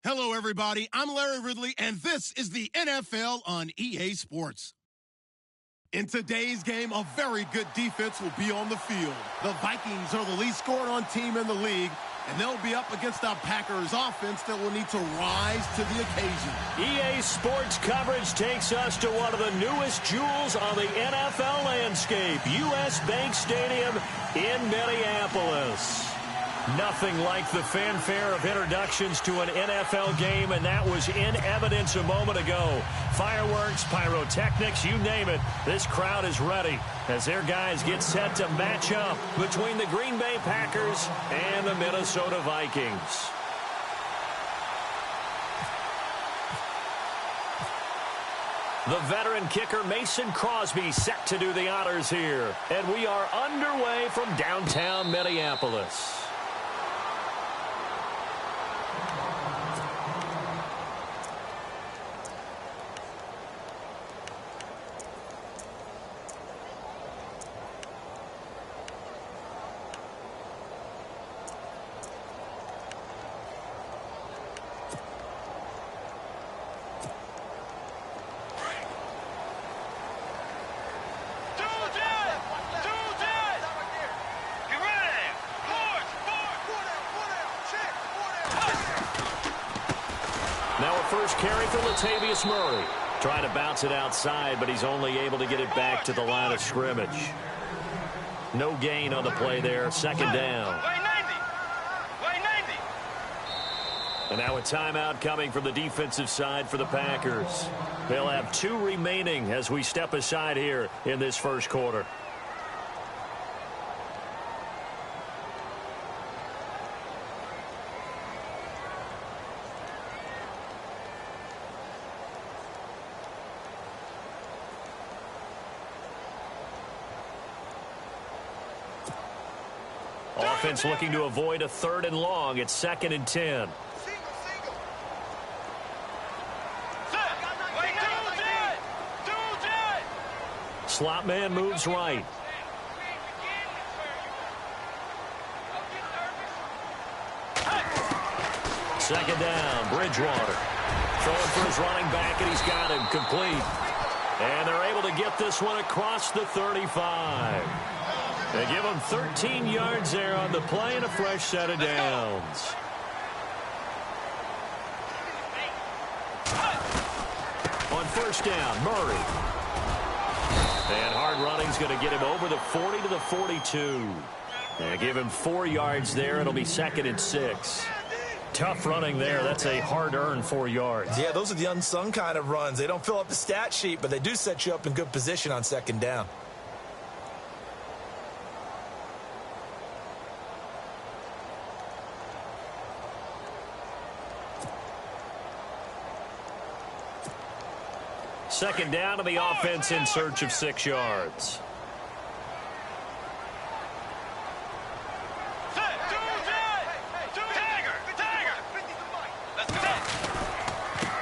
Hello, everybody. I'm Larry Ridley, and this is the NFL on EA Sports. In today's game, a very good defense will be on the field. The Vikings are the least scoring-on team in the league, and they'll be up against a Packers offense that will need to rise to the occasion. EA Sports coverage takes us to one of the newest jewels on the NFL landscape, US Bank Stadium in Minneapolis. Nothing like the fanfare of introductions to an NFL game, and that was in evidence a moment ago. Fireworks, pyrotechnics, you name it. This crowd is ready as their guys get set to match up between the Green Bay Packers and the Minnesota Vikings. The veteran kicker Mason Crosby set to do the honors here. And we are underway from downtown Minneapolis. Now a first carry for Latavius Murray. Trying to bounce it outside, but he's only able to get it back to the line of scrimmage. No gain on the play there. Second down. And now a timeout coming from the defensive side for the Packers. They'll have 2 remaining as we step aside here in this first quarter. Offense looking to avoid a 3rd and long. It's 2nd and 10. Slot man moves right. Second down, Bridgewater. Throwing for his running back, and he's got him complete. And they're able to get this one across the 35. They give him 13 yards there on the play and a fresh set of downs. On first down, Murray. And hard running's going to get him over the 40 to the 42. And give him 4 yards there. It'll be 2nd and 6. Tough running there. That's a hard-earned 4 yards. Yeah, those are the unsung kind of runs. They don't fill up the stat sheet, but they do set you up in good position on 2nd down. Second down to the offense in search of 6 yards.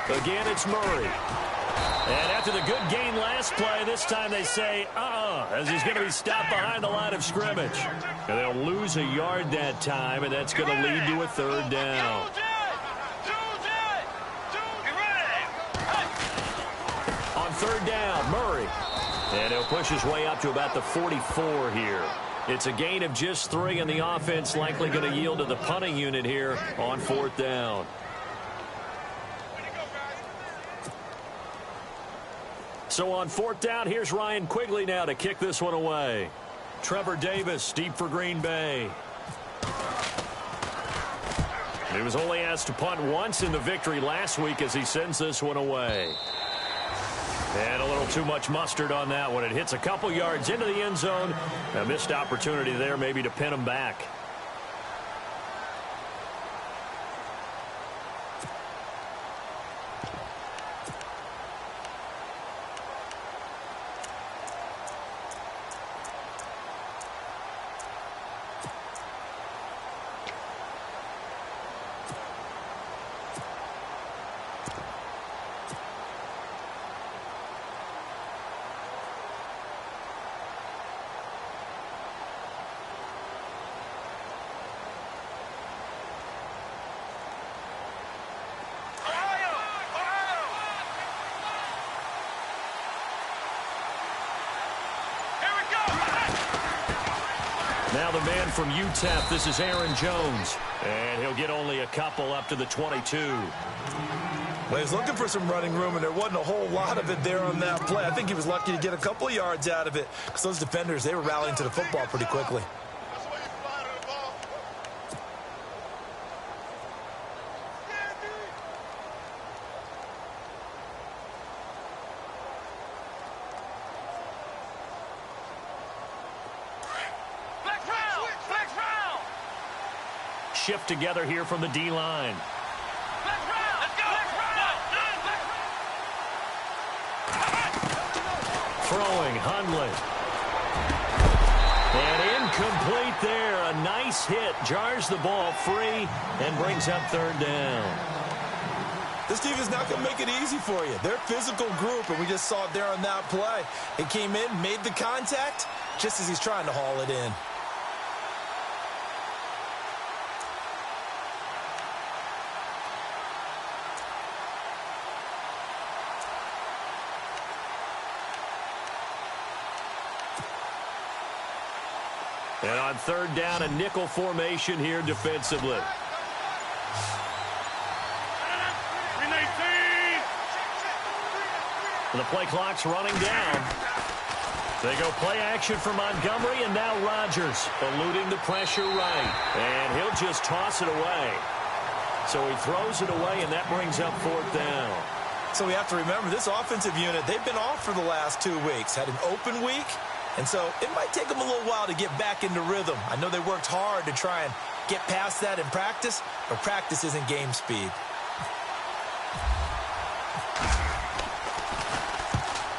Again, it's Murray. And after the good gain last play, this time they say, as he's going to be stopped behind the line of scrimmage. And they'll lose a yard that time, and that's going to lead to a 3rd down. On 3rd down, Murray. And he'll push his way up to about the 44 here. It's a gain of just 3, and the offense likely going to yield to the punting unit here on 4th down. So on 4th down, here's Ryan Quigley now to kick this one away. Trevor Davis, deep for Green Bay. He was only asked to punt once in the victory last week as he sends this one away. And a little too much mustard on that one. It hits a couple yards into the end zone. A missed opportunity there maybe to pin him back. Now the man from UTEP, this is Aaron Jones. And he'll get only a couple up to the 22. Well, he was looking for some running room, and there wasn't a whole lot of it there on that play. I think he was lucky to get a couple of yards out of it because those defenders, they were rallying to the football pretty quickly. Shift together here from the D-line. Throwing, Hundley. And incomplete there. A nice hit. Jars the ball free and brings up third down. This team is not going to make it easy for you. They're a physical group, and we just saw it there on that play. It came in, made the contact, just as he's trying to haul it in. And on third down, a nickel formation here defensively. And the play clock's running down. They go play action for Montgomery, and now Rodgers eluding the pressure right. And he'll just toss it away. So he throws it away, and that brings up fourth down. So we have to remember, this offensive unit, they've been off for the last 2 weeks. Had an open week. And so it might take them a little while to get back into rhythm. I know they worked hard to try and get past that in practice, but practice isn't game speed.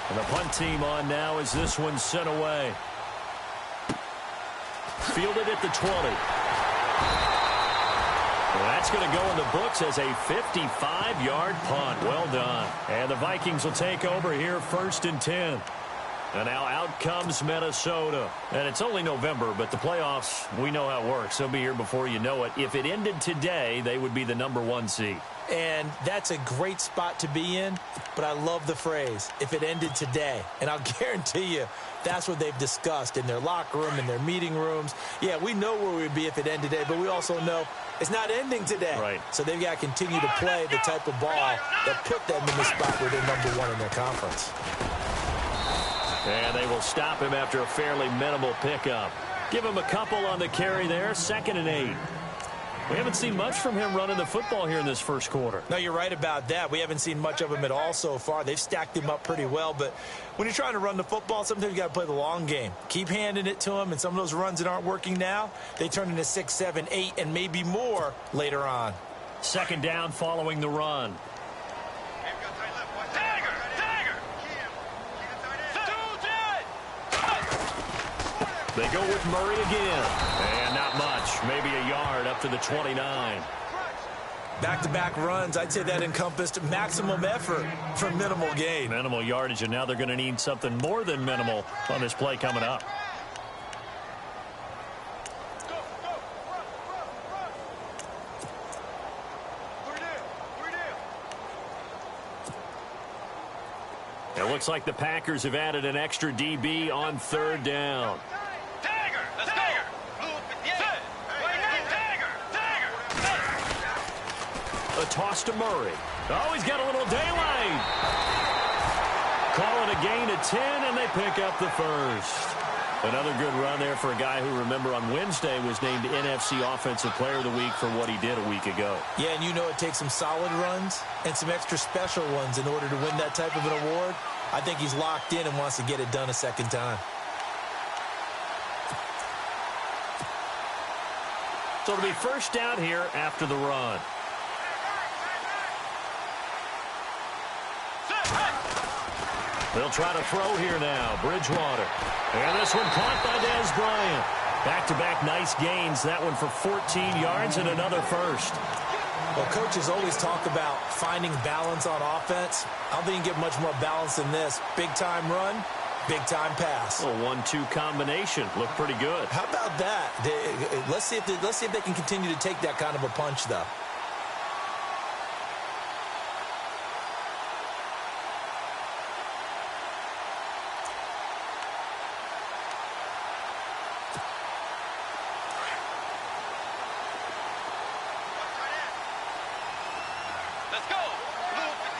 And the punt team on now as this one's sent away. Fielded at the 20. Well, that's going to go in the books as a 55-yard punt. Well done. And the Vikings will take over here first and 10. And now out comes Minnesota. And it's only November, but the playoffs, we know how it works. They'll be here before you know it. If it ended today, they would be the #1 seed. And that's a great spot to be in, but I love the phrase, if it ended today. And I'll guarantee you, that's what they've discussed in their locker room, in their meeting rooms. Yeah, we know where we'd be if it ended today, but we also know it's not ending today. Right. So they've got to continue to play the type of ball that put them in the spot where they're #1 in their conference. And they will stop him after a fairly minimal pickup. Give him a couple on the carry there, 2nd and 8. We haven't seen much from him running the football here in this first quarter. No, you're right about that. We haven't seen much of him at all so far. They've stacked him up pretty well, but when you're trying to run the football, sometimes you got to play the long game. Keep handing it to him, and some of those runs that aren't working now, they turn into 6, 7, 8, and maybe more later on. 2nd down following the run. They go with Murray again. And not much. Maybe a yard up to the 29. Back-to-back runs, I'd say that encompassed maximum effort for minimal gain. Minimal yardage, and now they're going to need something more than minimal on this play coming up. It looks like the Packers have added an extra DB on third down. A toss to Murray. Oh, he's got a little daylight. Call it a gain of 10, and they pick up the first. Another good run there for a guy who, remember, on Wednesday was named NFC Offensive Player of the Week for what he did a week ago. Yeah, and you know it takes some solid runs and some extra special ones in order to win that type of an award. I think he's locked in and wants to get it done a second time. So it'll be first down here after the run. They'll try to throw here now. Bridgewater. And this one caught by Dez Bryant. Back-to-back nice gains. That one for 14 yards and another first. Well, coaches always talk about finding balance on offense. I don't think you can get much more balance than this. Big-time run, big-time pass. A 1-2 combination. Looked pretty good. How about that? Let's see if they can continue to take that kind of a punch, though.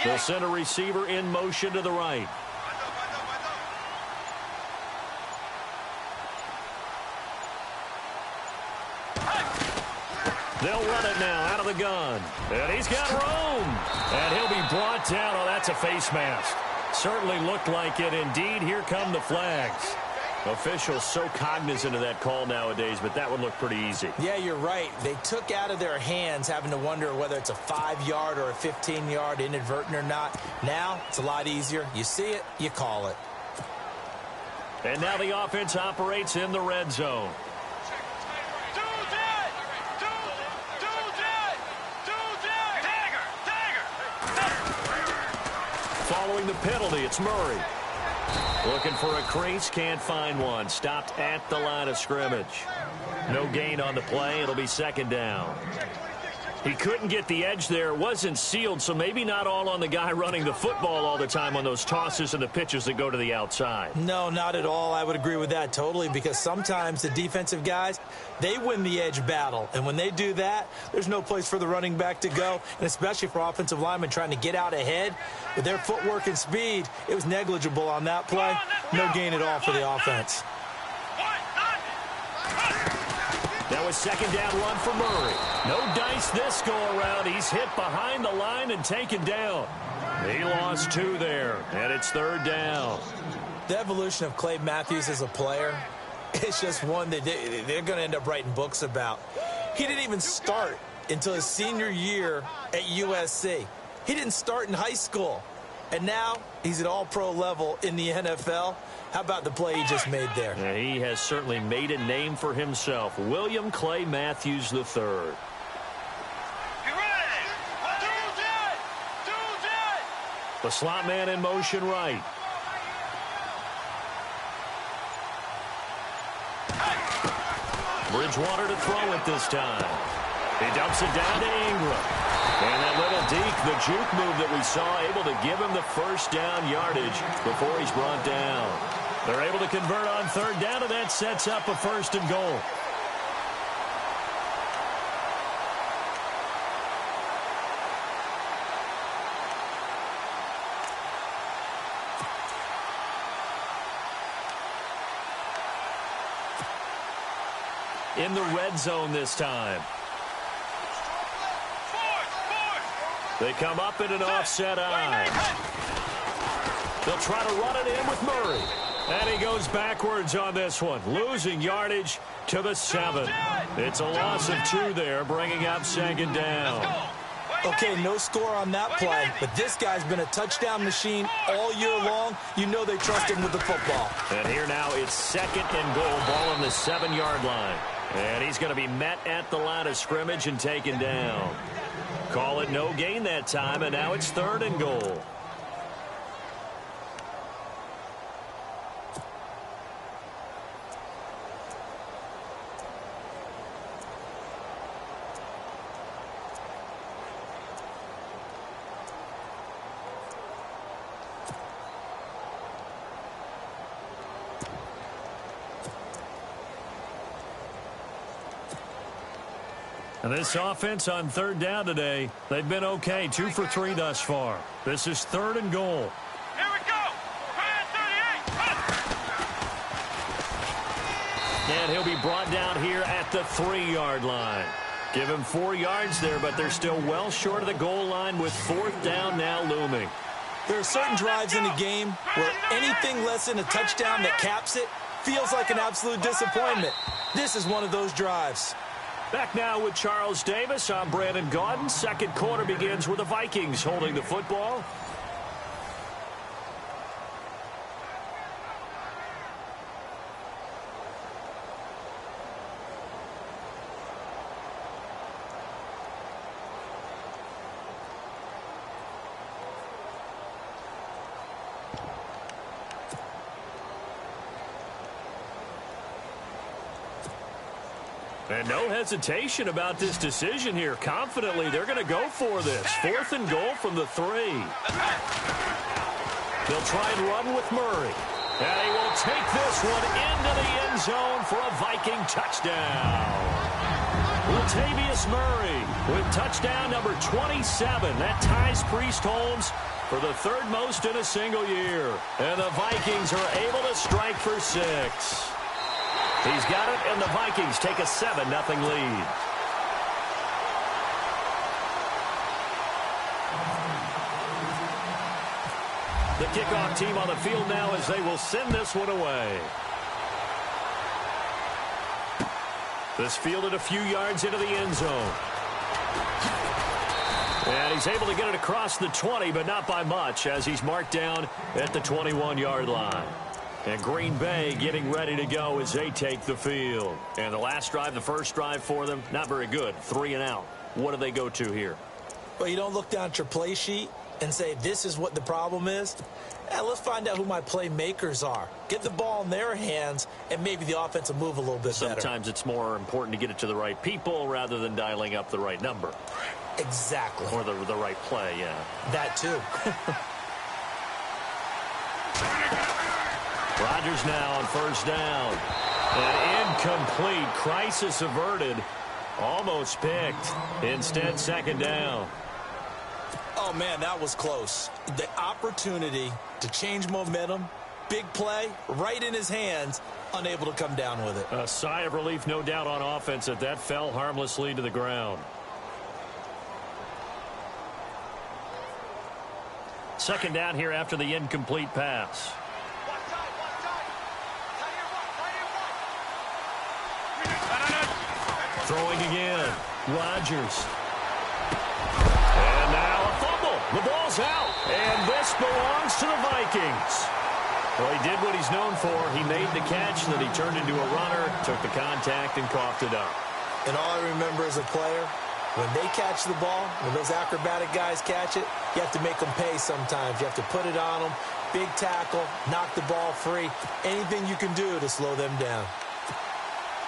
They'll send a receiver in motion to the right. They'll run it now out of the gun. And he's got room. And he'll be brought down. Oh, that's a face mask. Certainly looked like it. Indeed, here come the flags. Officials so cognizant of that call nowadays, but that would look pretty easy. Yeah, you're right. They took out of their hands having to wonder whether it's a 5-yard or a 15-yard inadvertent or not. Now, it's a lot easier. You see it, you call it. And now the offense operates in the red zone. Following the penalty, it's Murray. Looking for a crease, can't find one. Stopped at the line of scrimmage. No gain on the play. It'll be second down. He couldn't get the edge there. It wasn't sealed, so maybe not all on the guy running the football all the time on those tosses and the pitches that go to the outside. No, not at all. I would agree with that totally, because sometimes the defensive guys, they win the edge battle. And when they do that, there's no place for the running back to go, and especially for offensive linemen trying to get out ahead. With their footwork and speed, it was negligible on that play. No gain at all for the offense. Now a second down run for Murray. No dice this go-around. He's hit behind the line and taken down. He lost 2 there, and it's third down. The evolution of Clay Matthews as a player, it's just one that they're going to end up writing books about. He didn't even start until his senior year at USC. He didn't start in high school. And now he's at all-pro level in the NFL. How about the play he just made there? Yeah, he has certainly made a name for himself. William Clay Matthews III. The slot man in motion right. Bridgewater to throw it this time. He dumps it down to Ingram. And that little deke, the juke move that we saw, able to give him the first down yardage before he's brought down. They're able to convert on third down, and that sets up a first and goal. In the red zone this time. They come up in an offset eye. They'll try to run it in with Murray. And he goes backwards on this one, losing yardage to the 7. It's a loss of 2 there, bringing up second down. Okay, no score on that play, but this guy's been a touchdown machine all year long. You know they trust him with the football. And here now it's second and goal, ball on the 7-yard line. And he's going to be met at the line of scrimmage and taken down. Call it no gain that time, and now it's third and goal. And this offense on third down today, they've been okay. 2 for 3 thus far. This is third and goal. Here we go. 38. And he'll be brought down here at the 3-yard line. Give him 4 yards there, but they're still well short of the goal line with fourth down now looming. There are certain drives in the game where anything less than a touchdown that caps it feels like an absolute disappointment. This is one of those drives. Back now with Charles Davis. I'm Brandon Gaudin. Second quarter begins with the Vikings holding the football. And no hesitation about this decision here. Confidently, they're going to go for this. Fourth and goal from the 3. They'll try and run with Murray. And he will take this one into the end zone for a Viking touchdown. Latavius Murray with touchdown number 27. That ties Priest Holmes for the third most in a single year. And the Vikings are able to strike for 6. He's got it, and the Vikings take a 7-0 lead. The kickoff team on the field now as they will send this one away. This fielded a few yards into the end zone. And he's able to get it across the 20, but not by much, as he's marked down at the 21-yard line. And Green Bay getting ready to go as they take the field. And the last drive, the first drive for them, not very good. 3 and out. What do they go to here? Well, you don't look down at your play sheet and say, this is what the problem is. Let's find out who my playmakers are. Get the ball in their hands, and maybe the offense will move a little bit better. Sometimes it's more important to get it to the right people rather than dialing up the right number. Exactly. Or the right play, yeah. That too. Rodgers now on first down. An incomplete. Crisis averted. Almost picked. Instead, second down. Oh, man, that was close. The opportunity to change momentum, big play, right in his hands, unable to come down with it. A sigh of relief, no doubt, on offense that that fell harmlessly to the ground. Second down here after the incomplete pass. Throwing again. Rodgers. And now a fumble. The ball's out. And this belongs to the Vikings. Well, he did what he's known for. He made the catch, then he turned into a runner, took the contact, and coughed it up. And all I remember as a player, when they catch the ball, when those acrobatic guys catch it, you have to make them pay sometimes. You have to put it on them. Big tackle, knock the ball free. Anything you can do to slow them down.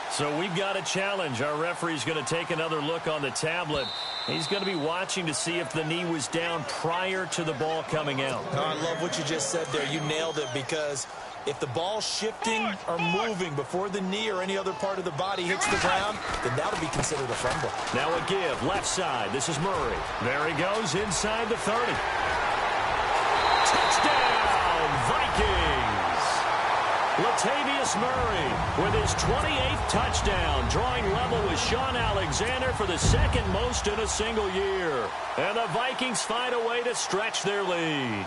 So we've got a challenge. Our referee's going to take another look on the tablet. He's going to be watching to see if the knee was down prior to the ball coming out. Oh, I love what you just said there. You nailed it, because if the ball's shifting or moving before the knee or any other part of the body hits the ground, then that'll be considered a fumble. Now a give, left side. This is Murray. There he goes inside the 30. Touchdown, Vikings! Latavius Murray with his 28th touchdown, drawing level with Sean Alexander for the second most in a single year. And the Vikings find a way to stretch their lead.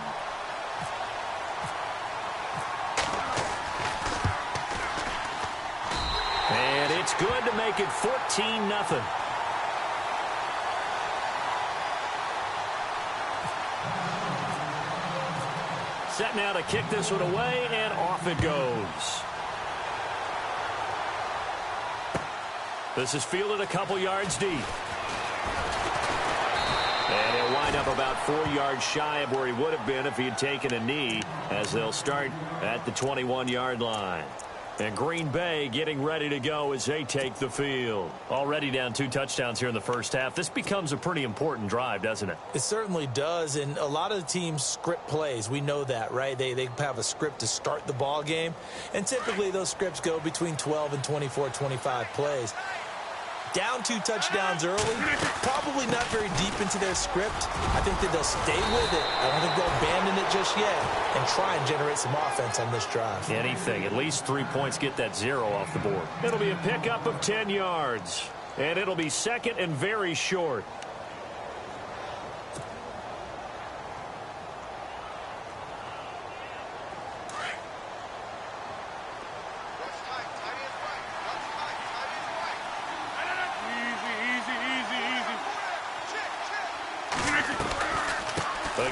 And it's good to make it 14-0. Set now to kick this one away, and off it goes. This is fielded a couple yards deep. And he'll wind up about 4 yards shy of where he would have been if he had taken a knee, as they'll start at the 21-yard line. And Green Bay getting ready to go as they take the field. Already down 2 touchdowns here in the first half. This becomes a pretty important drive, doesn't it? It certainly does, and a lot of the teams script plays. We know that, right? They have a script to start the ball game, and typically those scripts go between 12 and 24, 25 plays. Down 2 touchdowns early, probably not very deep into their script. I think that they'll stay with it. I don't think they'll abandon it just yet and try and generate some offense on this drive. Anything, at least 3 points, get that 0 off the board. It'll be a pickup of 10 yards, and it'll be second and very short.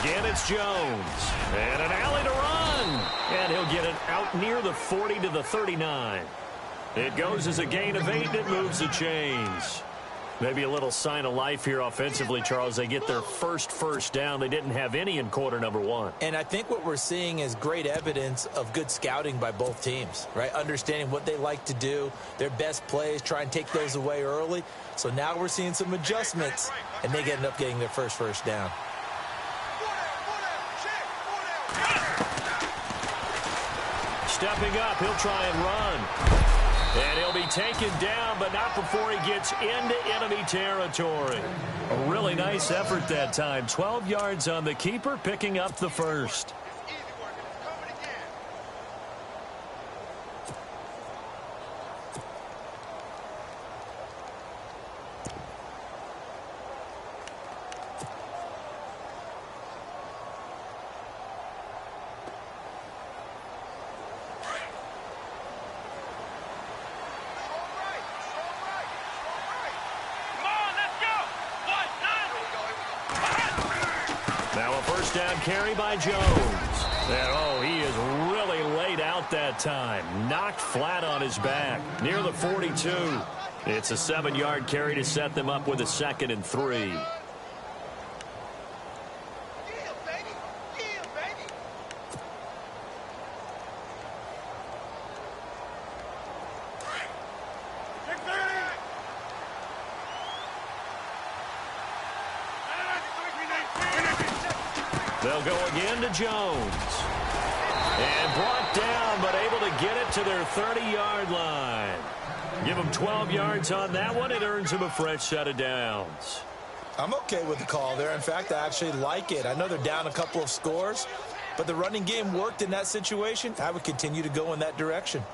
Again, it's Jones. And an alley to run. And he'll get it out near the 40 to the 39. It goes as a gain of 8, and it moves the chains. Maybe a little sign of life here offensively, Charles. They get their first down. They didn't have any in quarter number 1. And I think what we're seeing is great evidence of good scouting by both teams, right? Understanding what they like to do, their best plays, try and take those away early. So now we're seeing some adjustments, and they end up getting their first down. Stepping up, he'll try and run. And he'll be taken down, but not before he gets into enemy territory. A really nice effort that time. 12 yards on the keeper, picking up the first. Now a first down carry by Jones. And, oh, he is really laid out that time. Knocked flat on his back, near the 42. It's a 7-yard carry to set them up with a 2nd and 3. They'll go again to Jones. And brought down, but able to get it to their 30-yard line. Give him 12 yards on that one. It earns him a fresh set of downs. I'm okay with the call there. In fact, I actually like it. I know they're down a couple of scores, but the running game worked in that situation. I would continue to go in that direction.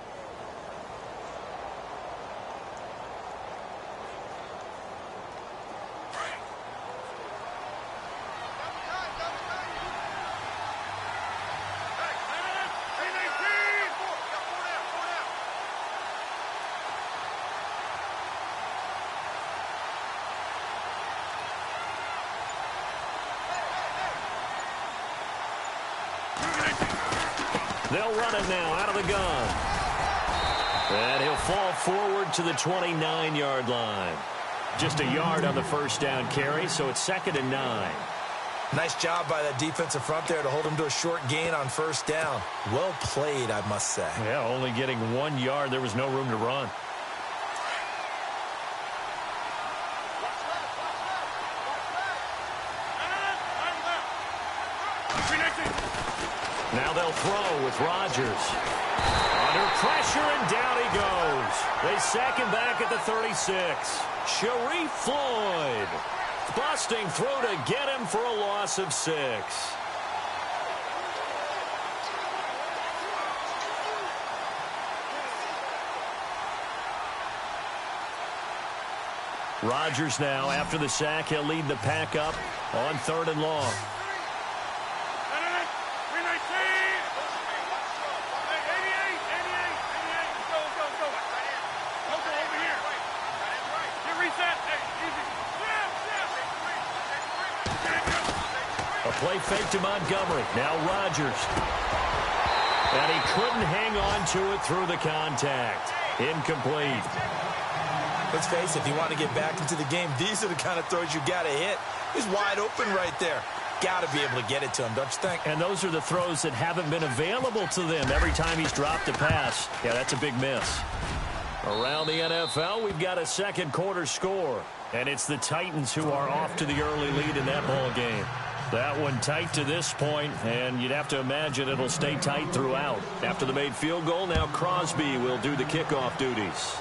They'll run it now out of the gun. And he'll fall forward to the 29-yard line. Just a yard on the first down carry, so it's 2nd and 9. Nice job by that defensive front there to hold him to a short gain on first down. Well played, I must say. Yeah, only getting 1 yard. There was no room to run. Now they'll throw with Rodgers. Under pressure, and down he goes. They sack him back at the 36. Sharif Floyd busting through to get him for a loss of 6. Rodgers now, after the sack, he'll lead the pack up on 3rd and long. A play fake to Montgomery. Now Rodgers. And he couldn't hang on to it through the contact. Incomplete. Let's face it, if you want to get back into the game, these are the kind of throws you got to hit. He's wide open right there. Got to be able to get it to him, don't you think? And those are the throws that haven't been available to them every time he's dropped a pass. Yeah, that's a big miss. Around the NFL, we've got a second quarter score. And it's the Titans who are off to the early lead in that ball game. That one tight to this point, and you'd have to imagine it'll stay tight throughout. After the made field goal, now Crosby will do the kickoff duties.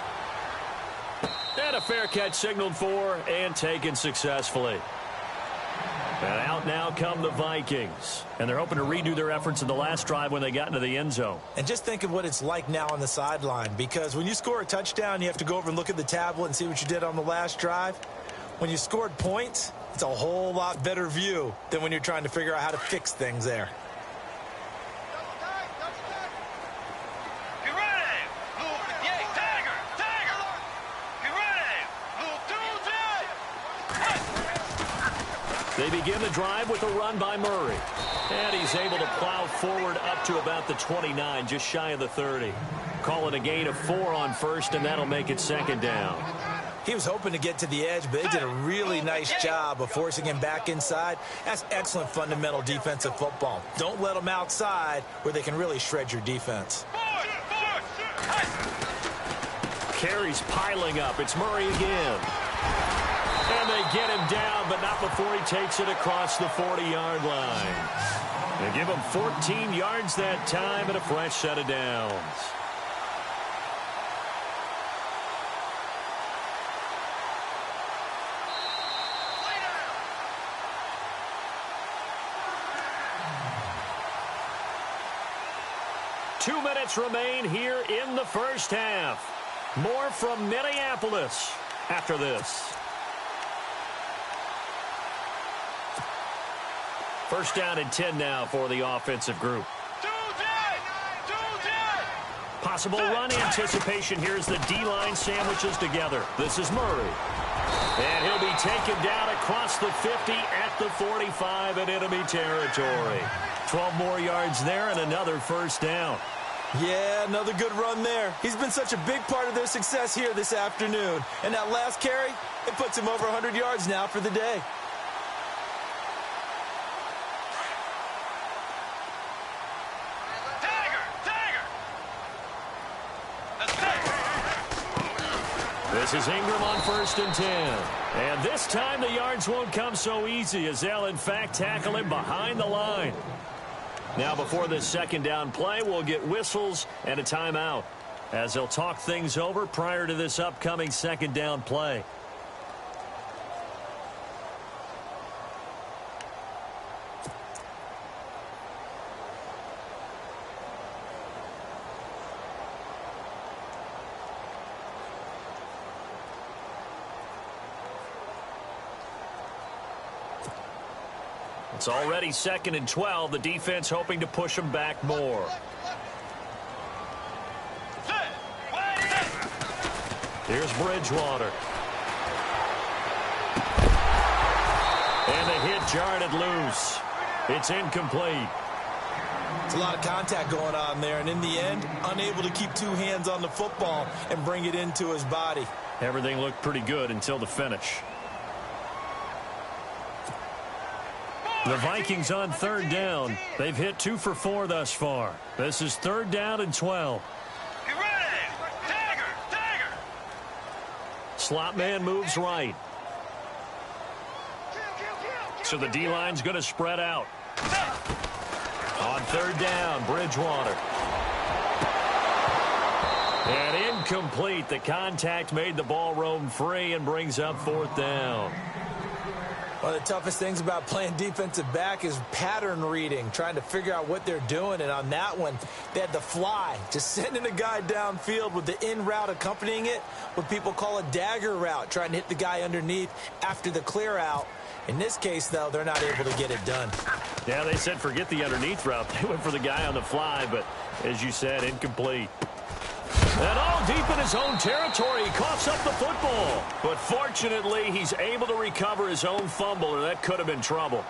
And a fair catch signaled for and taken successfully. And out now come the Vikings. And they're hoping to redo their efforts in the last drive when they got into the end zone. And just think of what it's like now on the sideline, because when you score a touchdown, you have to go over and look at the tablet and see what you did on the last drive. When you scored points, it's a whole lot better view than when you're trying to figure out how to fix things there. They begin the drive with a run by Murray. And he's able to plow forward up to about the 29, just shy of the 30. Call it a gain of 4 on first, and that'll make it 2nd down. He was hoping to get to the edge, but they did a really nice job of forcing him back inside. That's excellent fundamental defensive football. Don't let them outside where they can really shred your defense. Carries piling up. It's Murray again. And they get him down, but not before he takes it across the 40-yard line. They give him 14 yards that time and a fresh set of downs. 2 minutes remain here in the first half. More from Minneapolis after this. First down and 10 now for the offensive group. Possible run anticipation. Here's the D-line sandwiches together. This is Murray. And he'll be taken down across the 50 at the 45 in enemy territory. 12 more yards there and another first down. Yeah, another good run there. He's been such a big part of their success here this afternoon. And that last carry, it puts him over 100 yards now for the day. This is Ingram on 1st and 10. And this time the yards won't come so easy as they'll, in fact, tackle him behind the line. Now, before this second down play, we'll get whistles and a timeout as they'll talk things over prior to this upcoming second down play. It's already 2nd and 12. The defense hoping to push them back more. Here's Bridgewater. And the hit jarred it loose. It's incomplete. It's a lot of contact going on there, and in the end, unable to keep two hands on the football and bring it into his body. Everything looked pretty good until the finish. The Vikings on 3rd down. They've hit 2 for 4 thus far. This is 3rd down and 12. Get ready! Dagger! Slot man moves right. So the D-line's going to spread out. On 3rd down, Bridgewater. And incomplete. The contact made the ball roam free and brings up 4th down. One of the toughest things about playing defensive back is pattern reading, trying to figure out what they're doing. And on that one, they had the fly, just sending a guy downfield with the in route accompanying it, what people call a dagger route, trying to hit the guy underneath after the clear out. In this case, though, they're not able to get it done. Yeah, they said forget the underneath route. They went for the guy on the fly, but as you said, incomplete. And all deep in his own territory, he coughs up the football. But fortunately, he's able to recover his own fumble, or that could have been trouble.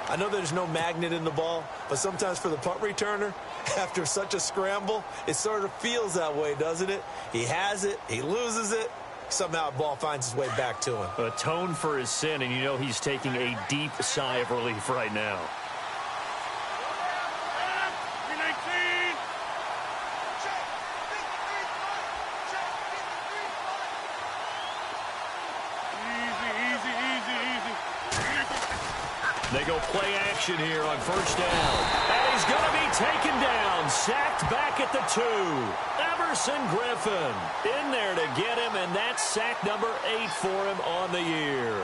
I know there's no magnet in the ball, but sometimes for the punt returner, after such a scramble, it sort of feels that way, doesn't it? He has it, he loses it, somehow the ball finds its way back to him. Atone for his sin, and you know he's taking a deep sigh of relief right now. They go play action here on 1st down. And he's going to be taken down. Sacked back at the 2. Everson Griffin in there to get him, and that's sack number 8 for him on the year.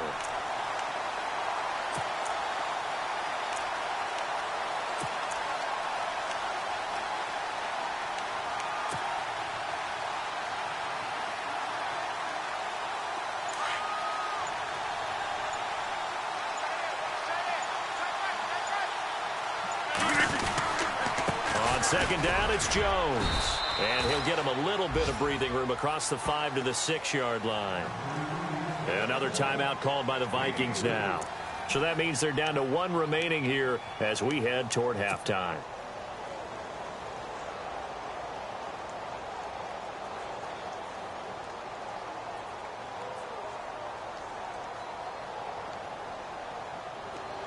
Second down, it's Jones. And he'll get him a little bit of breathing room across the 5 to the 6-yard line. Another timeout called by the Vikings now. So that means they're down to 1 remaining here as we head toward halftime.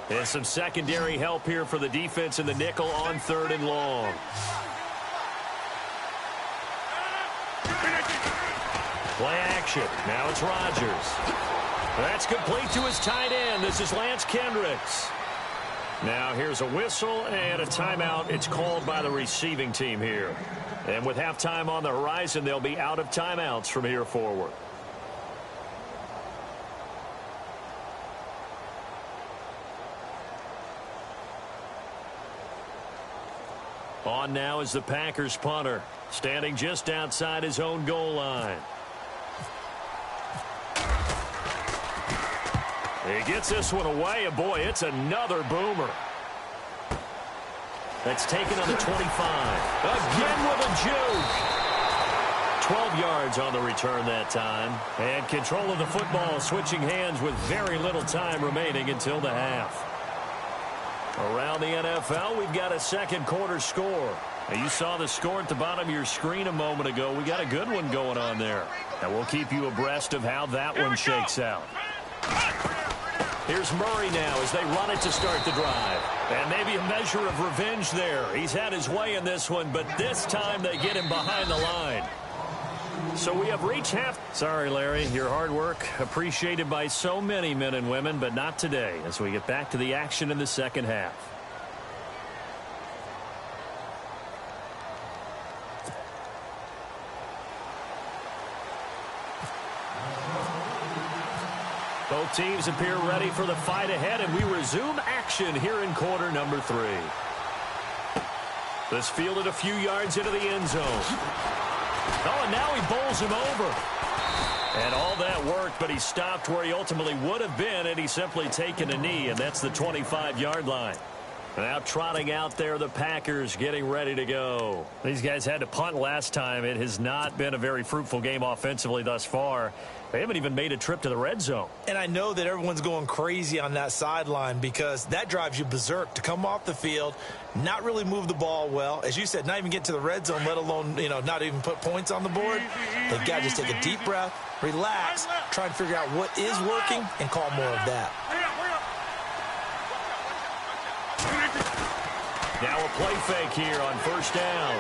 And some secondary help here for the defense in the nickel on 3rd and long. Play action. Now it's Rodgers. That's complete to his tight end. This is Lance Kendricks. Now here's a whistle and a timeout. It's called by the receiving team here. And with halftime on the horizon, they'll be out of timeouts from here forward. On now is the Packers punter, standing just outside his own goal line. He gets this one away, and boy, it's another boomer. That's taken on the 25. Again with a juke. 12 yards on the return that time. And control of the football switching hands with very little time remaining until the half. Around the NFL, we've got a second quarter score. Now, you saw the score at the bottom of your screen a moment ago. We got a good one going on there. And we'll keep you abreast of how that one shakes out. Here's Murray now as they run it to start the drive. And maybe a measure of revenge there. He's had his way in this one, but this time they get him behind the line. So we have reached half. Sorry, Larry, your hard work appreciated by so many men and women, but not today as we get back to the action in the second half. Both teams appear ready for the fight ahead, and we resume action here in quarter number 3. This fielded a few yards into the end zone. Oh, and now he bowls him over. And all that worked, but he stopped where he ultimately would have been, and he's simply taken a knee, and that's the 25-yard line. Now trotting out there, the Packers getting ready to go. These guys had to punt last time. It has not been a very fruitful game offensively thus far. They haven't even made a trip to the red zone. And I know that everyone's going crazy on that sideline because that drives you berserk to come off the field, not really move the ball well. As you said, not even get to the red zone, let alone, not even put points on the board. They've got to just take a deep breath, relax, try and figure out what is working, and call more of that. Now a play fake here on first down.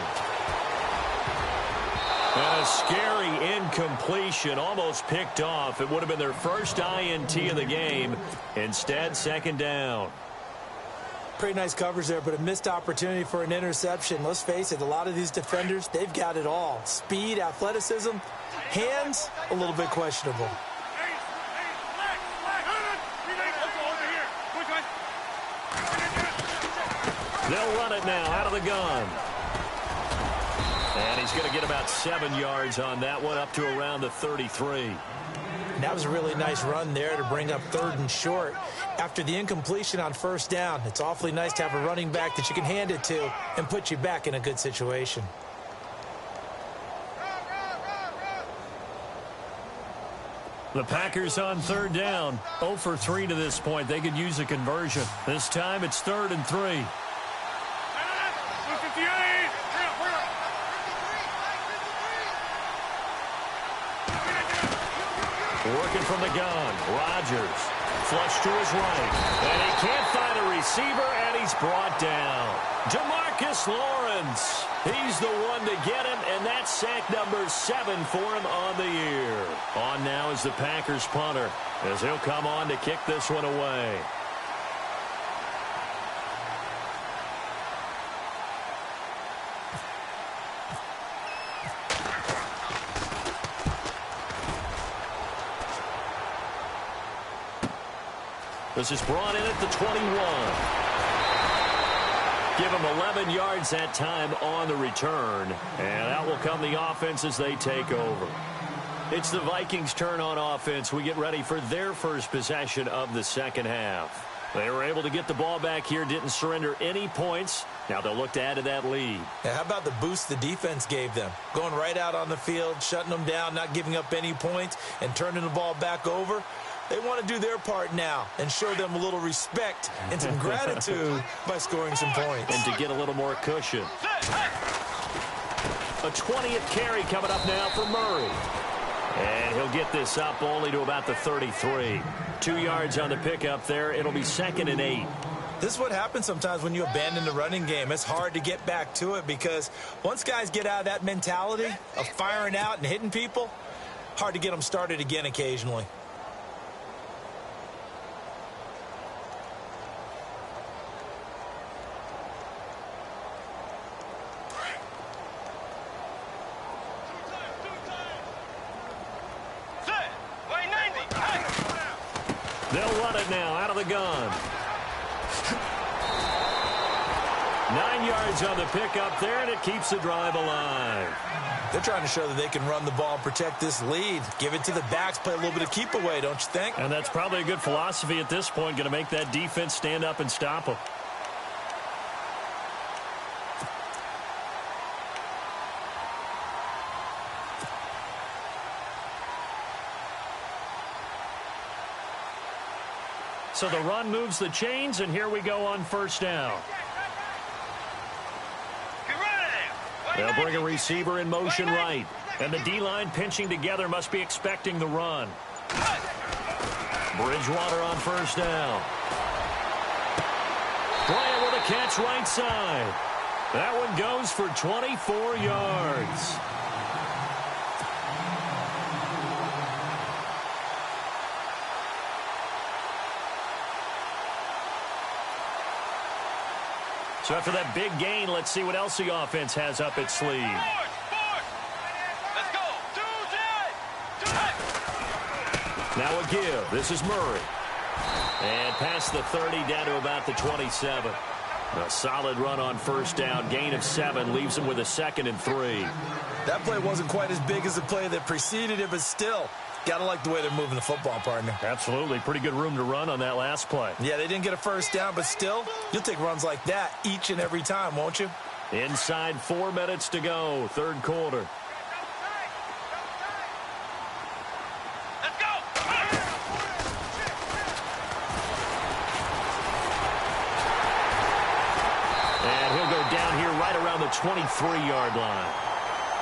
And a scary incompletion, almost picked off. It would have been their first INT of the game. Instead, second down. Pretty nice coverage there, but a missed opportunity for an interception. Let's face it, a lot of these defenders, they've got it all. Speed, athleticism, hands, a little bit questionable. They'll run it now out of the gun. And he's going to get about 7 yards on that one, up to around the 33. That was a really nice run there to bring up 3rd and short. After the incompletion on first down, it's awfully nice to have a running back that you can hand it to and put you back in a good situation. The Packers on 3rd down. 0 for 3 to this point. They could use a conversion. This time it's 3rd and 3. Working from the gun, Rodgers, flush to his right, and he can't find a receiver, and he's brought down. DeMarcus Lawrence, he's the one to get him, and that's sack number 7 for him on the year. On now is the Packers punter, as he'll come on to kick this one away. This is brought in at the 21. Give him 11 yards that time on the return. And out will come the offense as they take over. It's the Vikings' turn on offense. We get ready for their first possession of the second half. They were able to get the ball back here, didn't surrender any points. Now they'll look to add to that lead. Now, how about the boost the defense gave them? Going right out on the field, shutting them down, not giving up any points, and turning the ball back over. They want to do their part now and show them a little respect and some gratitude by scoring some points. And to get a little more cushion. A 20th carry coming up now for Murray. And he'll get this up only to about the 33. 2 yards on the pickup there. It'll be 2nd and 8. This is what happens sometimes when you abandon the running game. It's hard to get back to it because once guys get out of that mentality of firing out and hitting people, hard to get them started again occasionally. They'll run it now out of the gun. 9 yards on the pickup there, and it keeps the drive alive. They're trying to show that they can run the ball and protect this lead. Give it to the backs, play a little bit of keep away, don't you think? And that's probably a good philosophy at this point, going to make that defense stand up and stop them. So the run moves the chains, and here we go on first down. They'll bring a receiver in motion right. And the D-line pinching together must be expecting the run. Bridgewater on first down. Bryant with a catch right side. That one goes for 24 yards. So after that big gain, let's see what else the offense has up its sleeve. Let's go. Now a give. This is Murray. And past the 30 down to about the 27. A solid run on first down. Gain of 7 leaves him with a 2nd and 3. That play wasn't quite as big as the play that preceded it, but still, got to like the way they're moving the football, partner. Absolutely. Pretty good room to run on that last play. Yeah, they didn't get a first down, but still, you'll take runs like that each and every time, won't you? Inside 4 minutes to go, third quarter. Let's go. And he'll go down here right around the 23-yard line.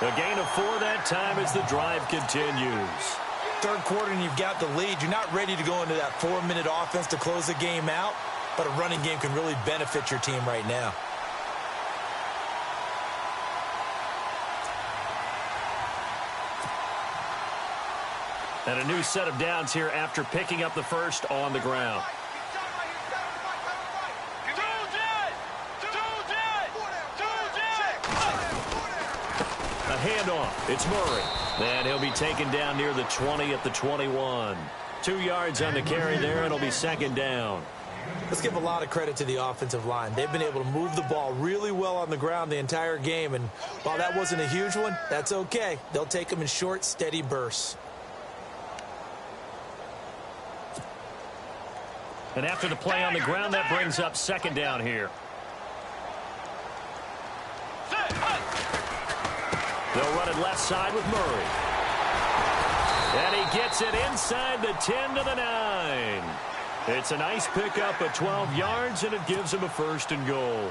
A gain of 4 that time as the drive continues. Third quarter and you've got the lead. You're not ready to go into that 4-minute offense to close the game out, but a running game can really benefit your team right now. And a new set of downs here after picking up the first on the ground. A handoff. It's Murray. And he'll be taken down near the 20 at the 21. 2 yards on the carry there, and it'll be second down. Let's give a lot of credit to the offensive line. They've been able to move the ball really well on the ground the entire game, and while that wasn't a huge one, that's okay. They'll take them in short, steady bursts. And after the play on the ground, that brings up second down here. They'll run it left side with Murray. And he gets it inside the 10 to the 9. It's a nice pickup of 12 yards, and it gives him a 1st and goal.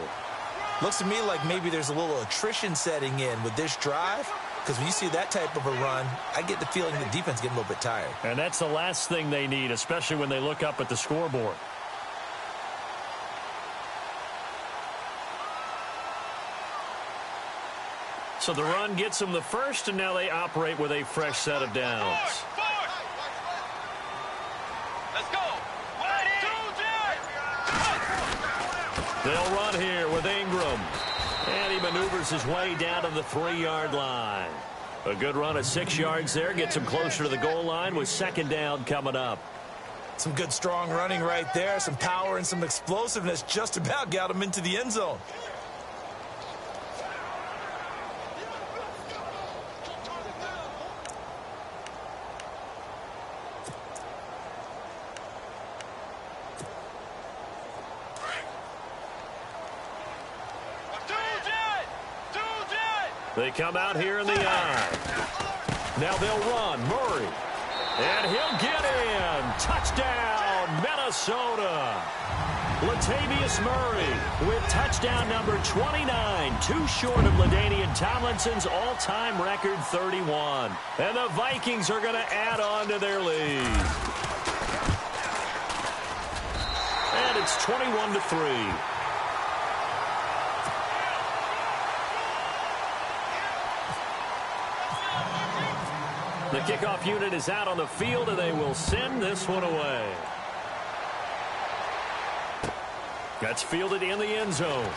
Looks to me like maybe there's a little attrition setting in with this drive, because when you see that type of a run, I get the feeling the defense getting a little bit tired. And that's the last thing they need, especially when they look up at the scoreboard. So the run gets them the first, and now they operate with a fresh set of downs. Let's go. They'll run here with Ingram. And he maneuvers his way down to the 3-yard line. A good run of 6 yards there. Gets him closer to the goal line with second down coming up. Some good, strong running right there. Some power and some explosiveness just about got him into the end zone. They come out here in the eye. Now they'll run. Murray. And he'll get in. Touchdown, Minnesota. Latavius Murray with touchdown number 29. Too short of LaDainian Tomlinson's all-time record 31. And the Vikings are going to add on to their lead. And it's 21-3. The kickoff unit is out on the field, and they will send this one away. That's fielded in the end zone.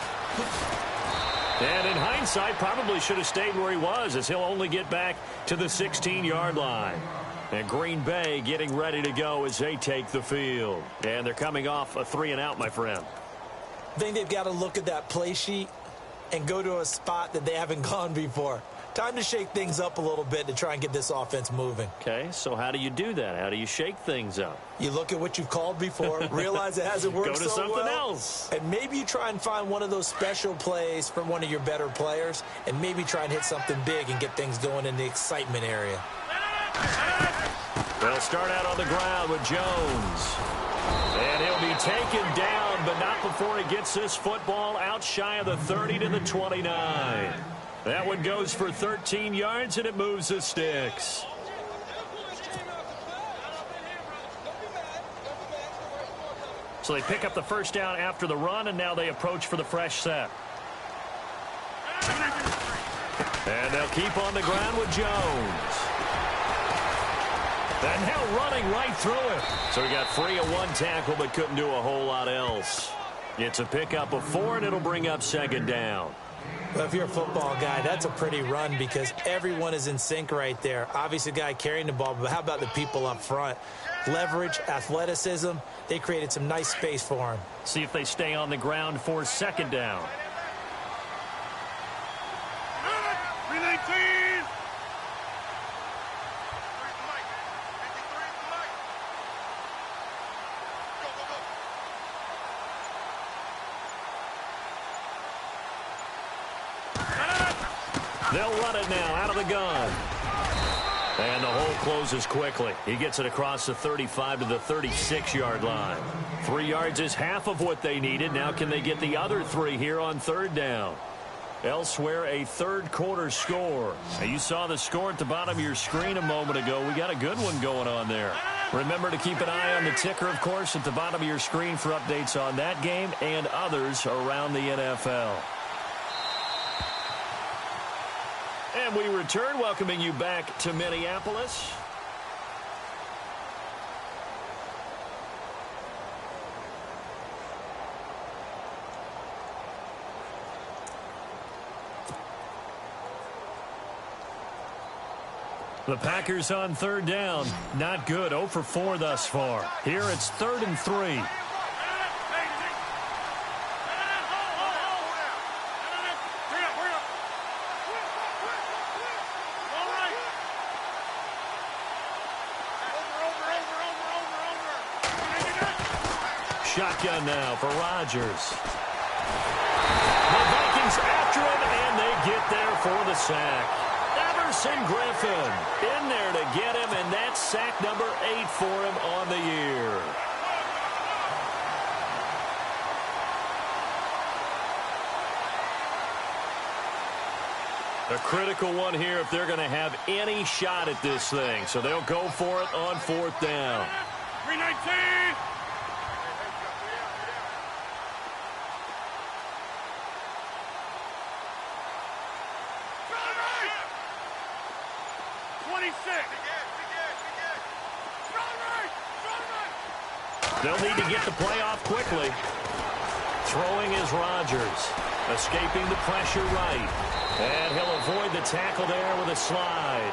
And in hindsight, probably should have stayed where he was, as he'll only get back to the 16-yard line. And Green Bay getting ready to go as they take the field. And they're coming off a 3-and-out, my friend. I think they've got to look at that play sheet and go to a spot that they haven't gone before. Time to shake things up a little bit to try and get this offense moving. Okay, so how do you do that? How do you shake things up? You look at what you've called before, realize it hasn't worked Go to so something well, else. and maybe you try and find one of those special plays from one of your better players, and maybe try and hit something big and get things going in the excitement area. They'll start out on the ground with Jones. And he'll be taken down, but not before he gets this football out shy of the 30 to the 29. That one goes for 13 yards, and it moves the sticks. So they pick up the first down after the run, and now they approach for the fresh set. And they'll keep on the ground with Jones. And now running right through it. So he got free of one tackle, but couldn't do a whole lot else. It's a pickup of 4, and it'll bring up second down. Well, if you're a football guy, that's a pretty run because everyone is in sync right there. Obviously, the guy carrying the ball, but how about the people up front? Leverage, athleticism, they created some nice space for him. See if they stay on the ground for second down. 319! They'll run it now out of the gun. And the hole closes quickly. He gets it across the 35 to the 36-yard line. 3 yards is half of what they needed. Now can they get the other 3 here on third down? Elsewhere, a third-quarter score. Now, you saw the score at the bottom of your screen a moment ago. We got a good one going on there. Remember to keep an eye on the ticker, of course, at the bottom of your screen for updates on that game and others around the NFL. And we return, welcoming you back to Minneapolis. The Packers on third down. Not good. 0 for 4 thus far. Here it's 3rd and 3. Shotgun now for Rodgers. The Vikings after him, and they get there for the sack. Everson Griffin in there to get him, and that's sack number 8 for him on the year. A critical one here if they're going to have any shot at this thing. So they'll go for it on 4th down. 319! 26. They'll need to get the play off quickly. Throwing is Rodgers. Escaping the pressure right. And he'll avoid the tackle there with a slide.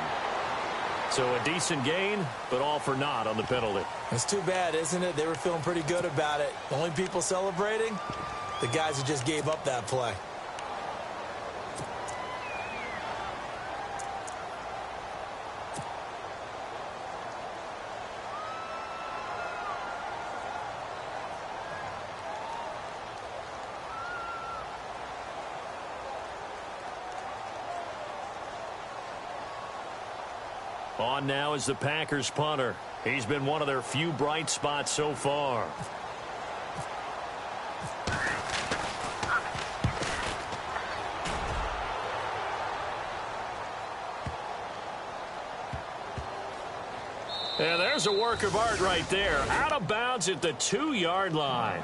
So a decent gain, but all for naught on the penalty. It's too bad, isn't it? They were feeling pretty good about it. The only people celebrating, the guys who just gave up that play. On now is the Packers punter. He's been one of their few bright spots so far. And there's a work of art right there. Out of bounds at the 2-yard line.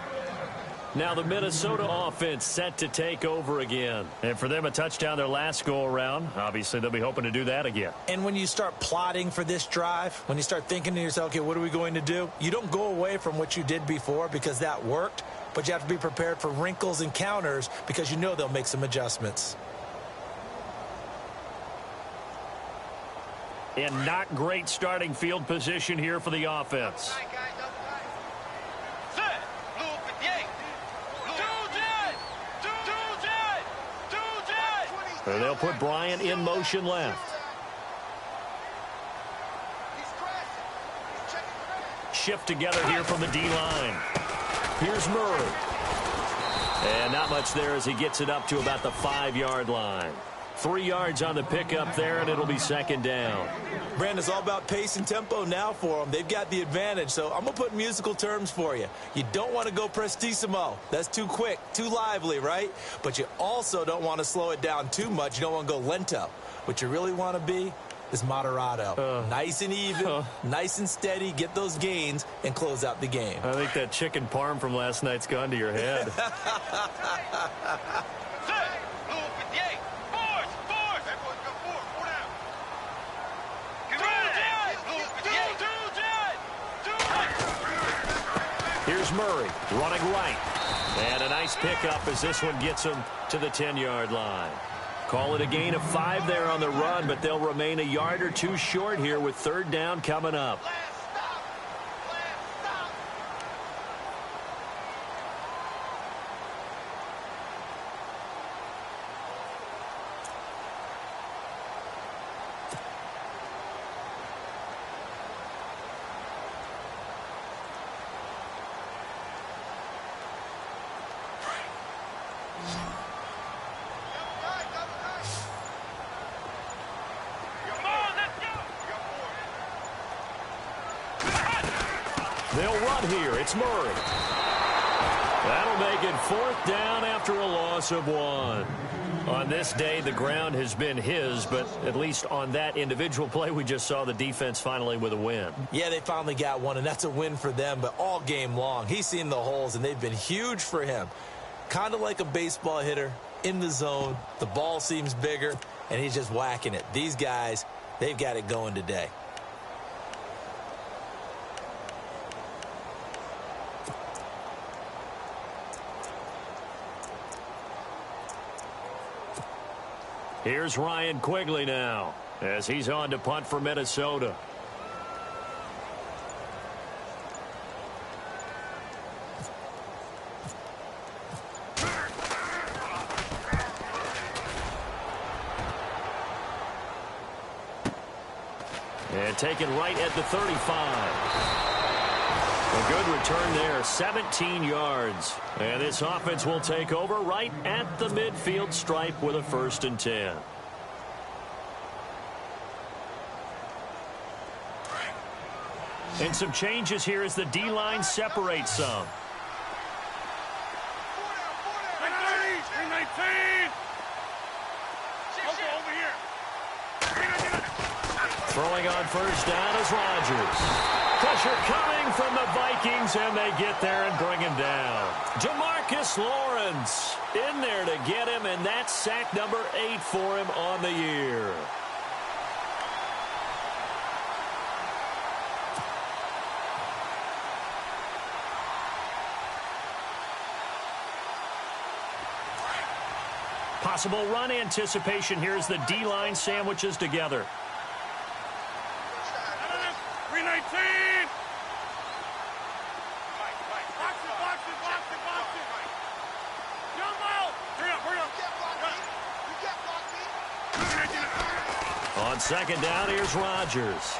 Now the Minnesota offense set to take over again. And for them, a touchdown their last go-around. Obviously, they'll be hoping to do that again. And when you start plotting for this drive, when you start thinking to yourself, okay, what are we going to do? You don't go away from what you did before because that worked, but you have to be prepared for wrinkles and counters because you know they'll make some adjustments. And not great starting field position here for the offense. And they'll put Bryant in motion left. Shift together here from the D-line. Here's Murray. And not much there as he gets it up to about the 5-yard line. 3 yards on the pickup there, and it'll be second down. Brandon, it's all about pace and tempo now for them. They've got the advantage, so I'm going to put musical terms for you. You don't want to go prestissimo. That's too quick, too lively, right? But you also don't want to slow it down too much. You don't want to go lento. What you really want to be is moderato. Nice and even, nice and steady, get those gains, and close out the game. I think that chicken parm from last night's gone to your head. Here's Murray running right. And a nice pickup as this one gets him to the 10-yard line. Call it a gain of 5 there on the run, but they'll remain a yard or two short here with third down coming up. They'll run here. It's Murray. That'll make it fourth down after a loss of 1. On this day, the ground has been his, but at least on that individual play, we just saw the defense finally with a win. Yeah, they finally got one, and that's a win for them, but all game long, he's seen the holes, and they've been huge for him. Kind of like a baseball hitter in the zone. The ball seems bigger, and he's just whacking it. These guys, they've got it going today. Here's Ryan Quigley now as he's on to punt for Minnesota. And taken right at the 35. A good return there, 17 yards. And this offense will take over right at the midfield stripe with a 1st and 10. And some changes here as the D-line separates some. 319! Over here! Throwing on first down is Rodgers. Pressure coming from the Vikings, and they get there and bring him down. Jamarcus Lawrence in there to get him, and that's sack number 8 for him on the year. Possible run anticipation here as the D-line sandwiches together. 319! On second down, here's Rodgers.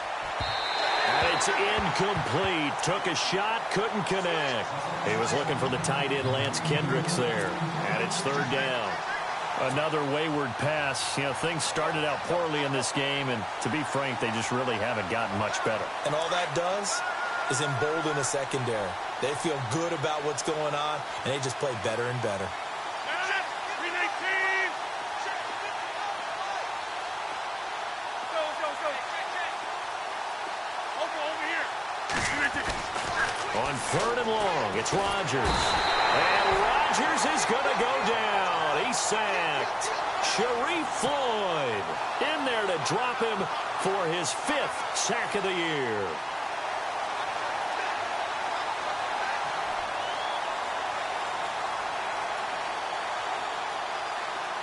And it's incomplete. Took a shot, couldn't connect. He was looking for the tight end, Lance Kendricks, there. And it's third down. Another wayward pass. You know, things started out poorly in this game, and to be frank, they just really haven't gotten much better. And all that does is embolden a secondary. They feel good about what's going on, and they just play better and better. 319! Over here! On 3rd and long, it's Rodgers. And Rodgers is going to go down. He's sacked. Sharif Floyd in there to drop him for his 5th sack of the year.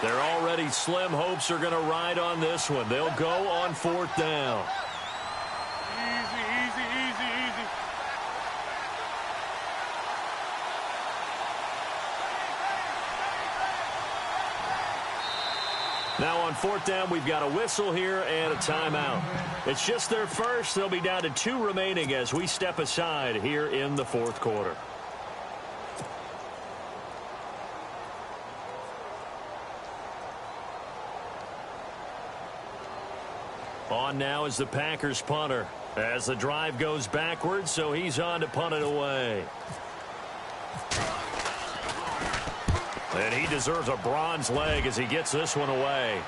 Their already slim hopes are going to ride on this one. They'll go on 4th down. Easy, easy, easy, easy. Now on fourth down, we've got a whistle here and a timeout. It's just their first. They'll be down to 2 remaining as we step aside here in the fourth quarter. On now is the Packers punter as the drive goes backwards, so he's on to punt it away. And he deserves a bronze leg as he gets this one away.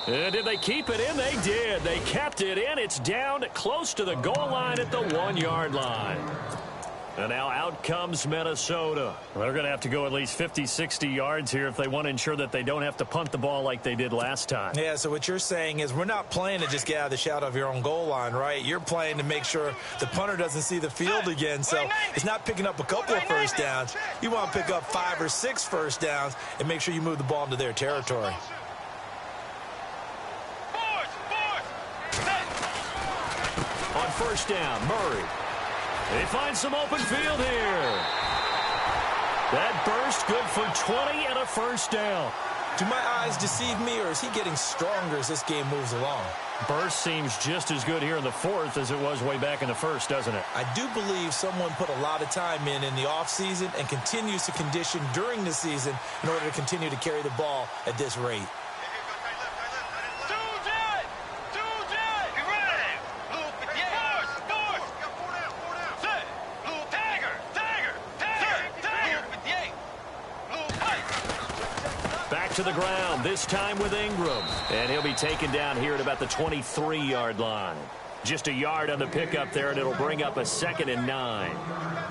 And did they keep it in? They did. They kept it in. It's down close to the goal line at the 1-yard line. And now out comes Minnesota. They're going to have to go at least 50, 60 yards here if they want to ensure that they don't have to punt the ball like they did last time. Yeah, so what you're saying is we're not playing to just get out of the shadow of your own goal line, right? You're playing to make sure the punter doesn't see the field again. So it's not picking up a couple of first downs. You want to pick up 5 or 6 first downs and make sure you move the ball into their territory. On first down, Murray. They find some open field here. That burst good for 20 and a first down. Do my eyes deceive me, or is he getting stronger as this game moves along? Burst seems just as good here in the fourth as it was way back in the first, doesn't it? I do believe someone put a lot of time in the offseason and continues to condition during the season in order to continue to carry the ball at this rate. To the ground, this time with Ingram. And he'll be taken down here at about the 23-yard line. Just a yard on the pickup there, and it'll bring up a 2nd and 9.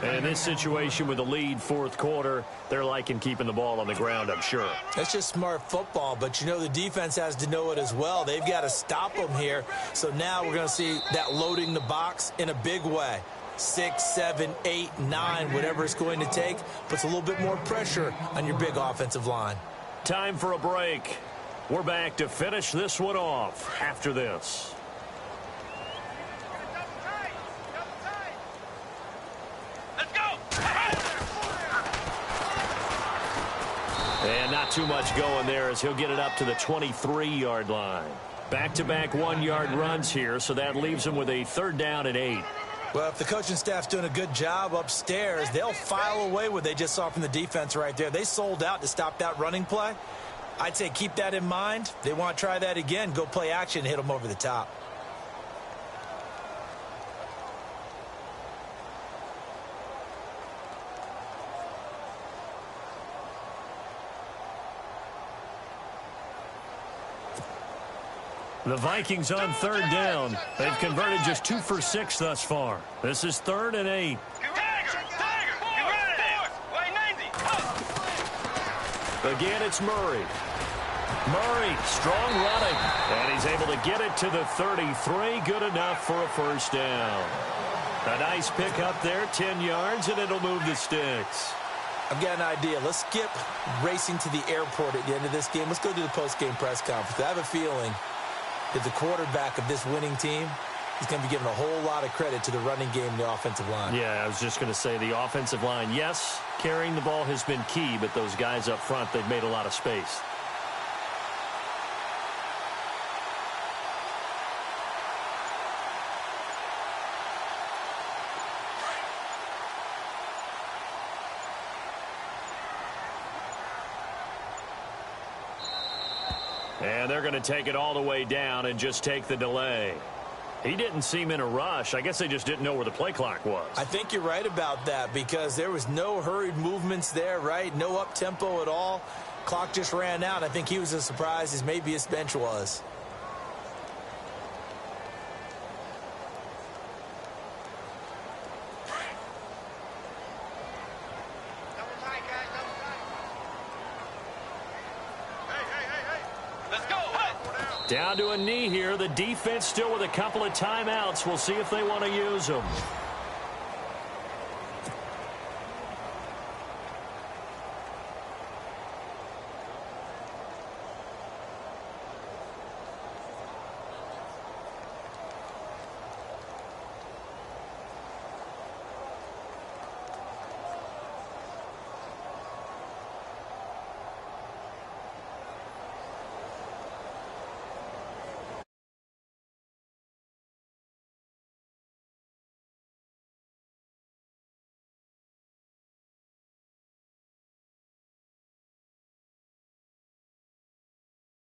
And in this situation with the lead fourth quarter, they're liking keeping the ball on the ground, I'm sure. That's just smart football, but you know the defense has to know it as well. They've got to stop them here. So now we're going to see that loading the box in a big way. 6, 7, 8, 9, whatever it's going to take, puts a little bit more pressure on your big offensive line. Time for a break. We're back to finish this one off after this. Let's go! And not too much going there as he'll get it up to the 23-yard line. Back-to-back 1-yard runs here, so that leaves him with a 3rd down and 8. Well, if the coaching staff's doing a good job upstairs, they'll file away what they just saw from the defense right there. They sold out to stop that running play. I'd say keep that in mind. They want to try that again. Go play action and hit them over the top. The Vikings on 3rd down. They've converted just 2 for 6 thus far. This is 3rd and 8. Again, it's Murray. Murray, strong running. And he's able to get it to the 33. Good enough for a first down. A nice pick up there, 10 yards, and it'll move the sticks. I've got an idea. Let's skip racing to the airport at the end of this game. Let's go to the post-game press conference. I have a feeling that the quarterback of this winning team is going to be given a whole lot of credit to the running game and the offensive line. Yeah, I was just going to say the offensive line, yes, carrying the ball has been key, but those guys up front, they've made a lot of space. And they're going to take it all the way down and just take the delay. He didn't seem in a rush. I guess they just didn't know where the play clock was. I think you're right about that because there was no hurried movements there, right? No up-tempo at all. Clock just ran out. I think he was as surprised as maybe his bench was. Down to a knee here. The defense still with a couple of timeouts. We'll see if they want to use them.